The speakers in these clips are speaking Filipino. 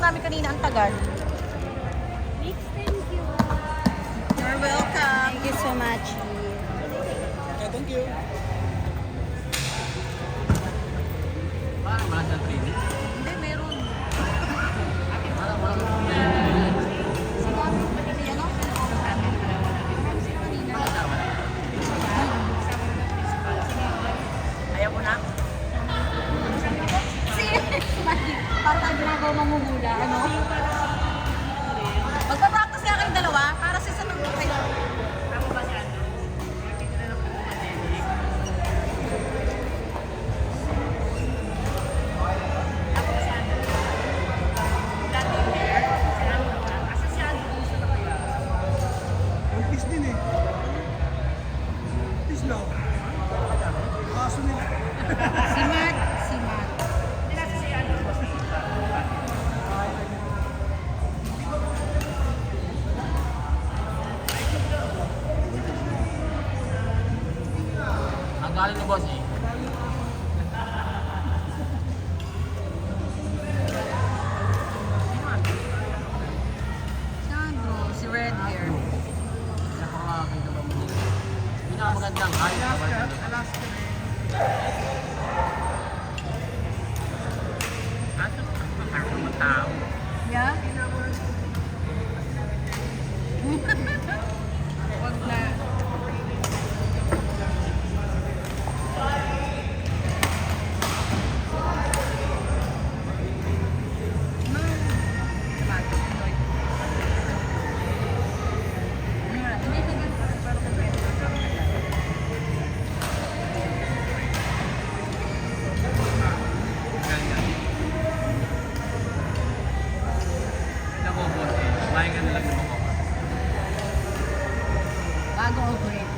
namin kanina ang tagal. Next, thank you. You're welcome. Thank you so much. Okay, thank you. Parang wala siyang training. Hindi, meron. Parang wala siyang training. Ayaw mo na? Parang ang ginagawa mamumula, ano? Magpa-practice kaya kayong dalawa para sa isa ng kayo. Ang fish din eh. Fish lang. Kaso nila. Si Matt. Si Matt. Ang galing ni boss eh. Sandro, si Red Hair. Napakakita ba mo dito? Pinakamagandang hayop sa Barcelona. Kaso, ang mga tao. Yeah? Wag na. Nako boss eh. Kumain ka na lang ng mga. Bago o great?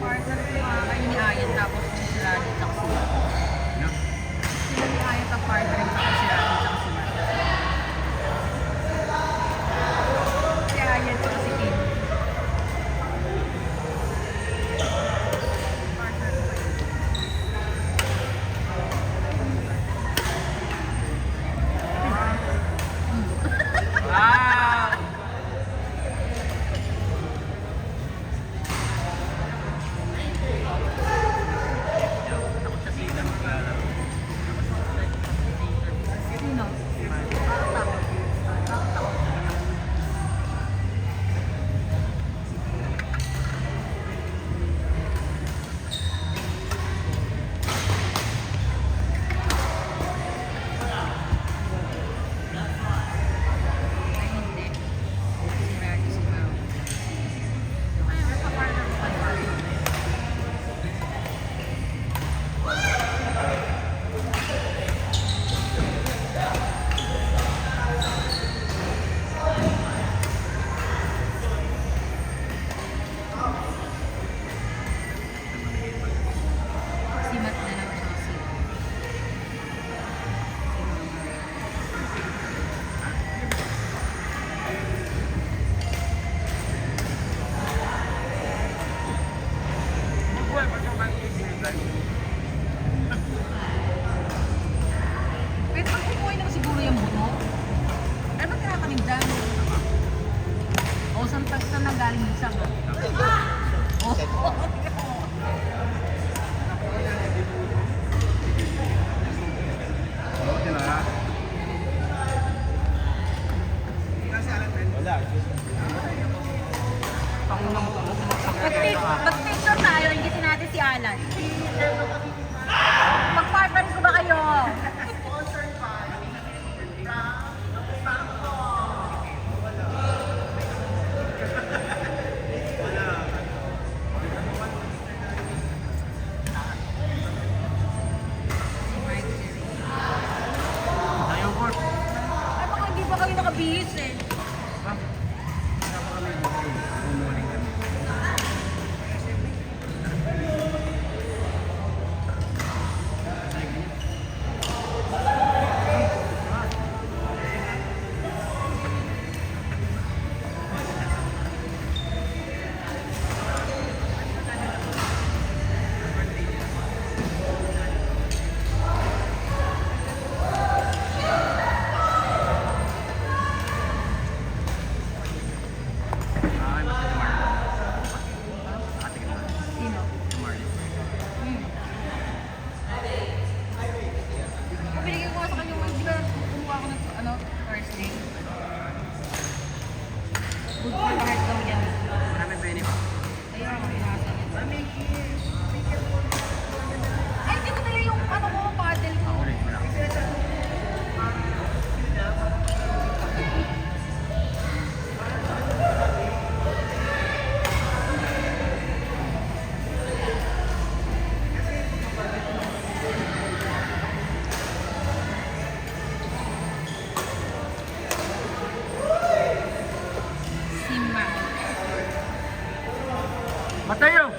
Partner ko yung kayo ni Ayan tapos sila dito ako sila. Sila ni Ayan ang partner tapos sila dito ako sila. Si Ayan at si Kim. Partner ko kayo. Wow! Takot sa sila maglalaro. Sino? Parang takot. Parang takot. Ay, hindi. Si Rado, si Mau. Kaya nga, kapartner ko kayo. Si Matt na lang siya si Pwede bang kumuha na siguro yung buto? Ano ba tinatanim dyan? O, saan pa saan nagaling yung sanga? Oh, Wala. mag-picture tayo, ingitin natin si Alan. Mag-partner ko ba kayo? Mateo!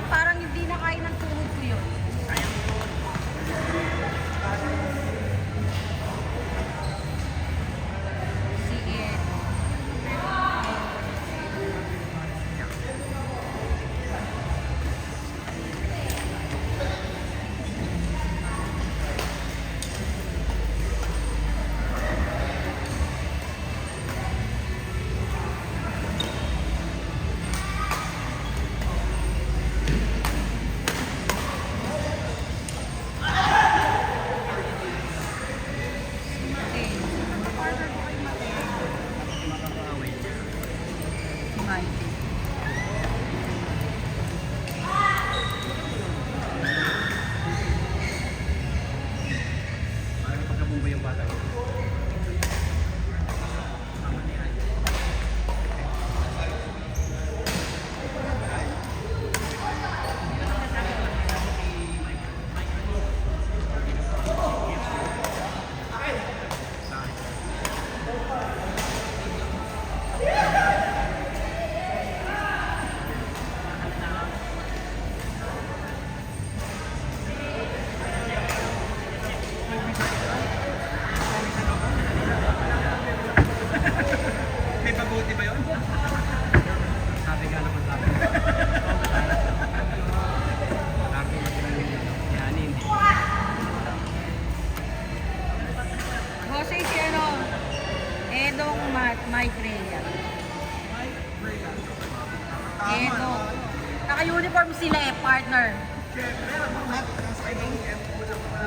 Parang hindi na kaya ng tuhod ko yun. Si Ed. Partner ko kay Mate. Si Mike. Parang pagkabumba yung bata. May pabuti ba yun? Sabi ka naman sa akin. Lagi na pinanin. Jose si ano? Edong Mike Rhea. Edong. Naka-uniform sila eh, partner.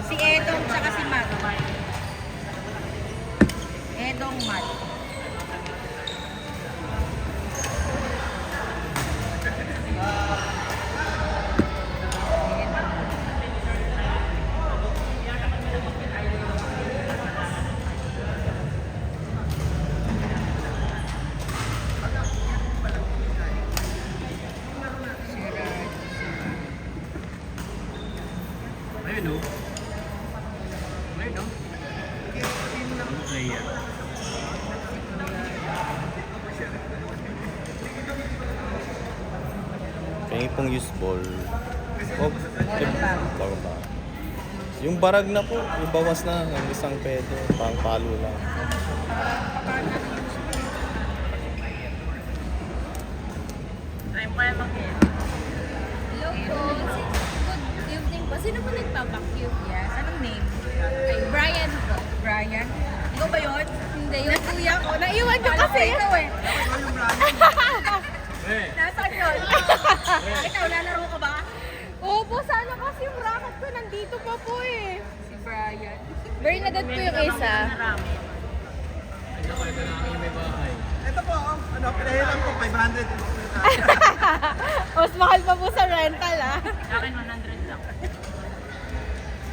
Si Edong tsaka si Matt. Edong Matt. Ayun o. Ayun o. Ang player. Kaya pong use ball. Oh, bago ba? Yung barag na po, ibawas na ng isang pedo, pang palo lang. Hello po. Good evening po. Sino po nagpapakyut? Yes, anong name? Ay, Brian po. Brian? Ikaw ba yun? Hindi, yung kuya ko. Naiwan ko Alam ko kasi. ikaw eh. Eh! Nasaan yun? Ikaw, lalaro ka ba? Opo, sana kasi yung racket ko nandito pa po eh. Si Brian. Bernadette po yung isa. Ito na ang may bahay. Ito po, ano, pinahiram ko 500. Mas mahal pa po sa rental ah. Sa akin, 100 lang.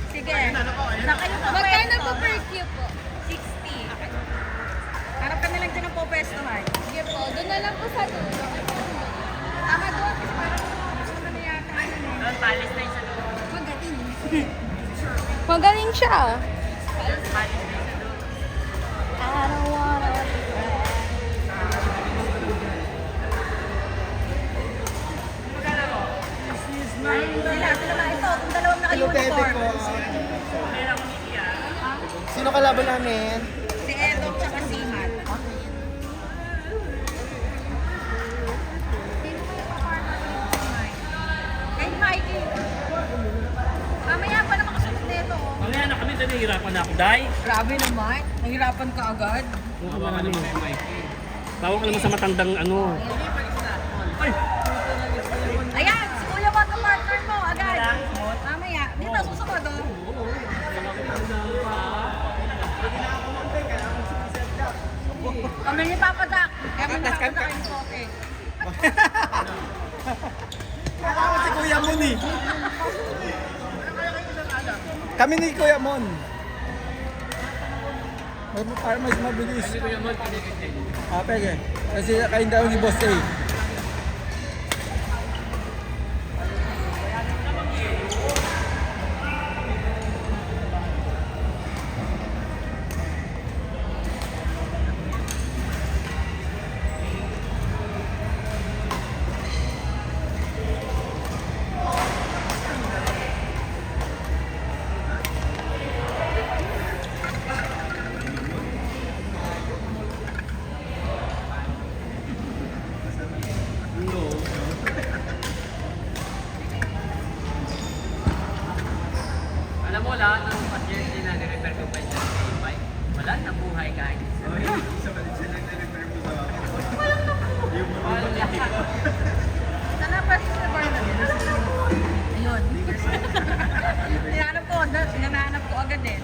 Sige. Ano po, ayun. Sa kayo po Magkano po per cube po? 60. Harap ka na lang dyan ng popwestohan. Sige po, doon na lang po sa dulo. Tama doon. Kasi parang gusto na yata. Doon, palis na yung sa doon. Magaling. Magaling siya. Palis na yung sa doon. I don't wanna be Sila na ito. Kung dalawang Lupete naka-uniform. po. Sino kalaban namin? Si Edong tsaka si Matt. Sino kaya pa-partner ko dito si Mike? Kay Mikey. Mamaya pa naman kasunod nito. Oh. Mamaya na kami, nahihirapan na ako. Day! Grabe naman. Nahirapan ka agad. Tawagan naman kay Mikey. Tawag ka naman sa matandang ano. Ay! Ayan, si Kuya Wat ang partner mo. Agad. Mamaya. Dito, susunod oh. Kami ni Papa Jack. Kami ni Papa Jack yung koke. Kala ko si Kuya Moon eh. Kami ni Kuya Mon. Para mas mabilis. Kasi Kuya Mon, kinikit Pwede. Kasi kain daw ni Boss A. Alam mo, lahat ng pasyente na nirefer ko pa dyan kay Mike, wala na buhay kahit isa. Sana pa si Sir Barnabas. Ayun. Hinahanap ko, hinahanap ko agad eh.